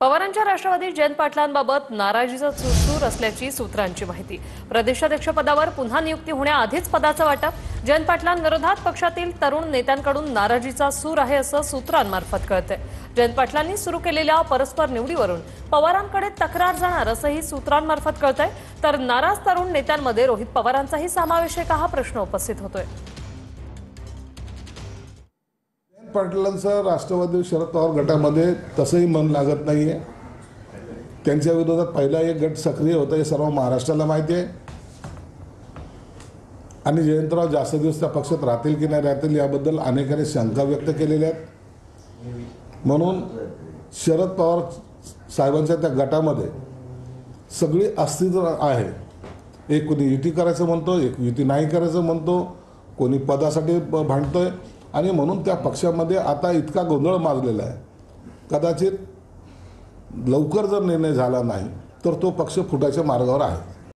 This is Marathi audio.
पवारांच्या राष्ट्रवादी जयंत पाटलांबाबत नाराजीचा सूर असल्याची सूत्रांची माहिती। प्रदेशाध्यक्षपदावर पुन्हा नियुक्ती होण्याआधीच पदाचं वाटप। जयंत पाटलांविरोधात पक्षातील तरुण नेत्यांकडून नाराजीचा सूर आहे असं सूत्रांमार्फत कळतंय। जयंत पाटलांनी सुरू केलेल्या परस्पर निवडीवरून पवारांकडे तक्रार जाणार असंही सूत्रांमार्फत कळतंय। तर नाराज तरुण नेत्यांमध्ये रोहित पवारांचाही समावेश आहे का हा प्रश्न उपस्थित होतोय। पाटलांचं राष्ट्रवादी शरद पवार गटामध्ये तसंही मन लागत नाहीये। त्यांच्या विरोधात पहिला एक गट सक्रिय होता हे सर्व महाराष्ट्राला माहिती आहे आणि जयंतराव जास्त दिवस त्या पक्षात राहतील की नाही राहतील याबद्दल अनेकांनी शंका व्यक्त केलेल्या आहेत। म्हणून शरद पवार साहेबांच्या त्या गटामध्ये सगळी अस्तित्व आहे। एक कोणी युती करायचं म्हणतो, एक युती नाही करायचं म्हणतो, कोणी पदासाठी भांडतोय आणि म्हणून त्या पक्षामध्ये आता इतका गोंधळ माजलेला आहे। कदाचित लवकर जर निर्णय झाला नाही तर तो पक्ष फुटायच्या मार्गावर आहे।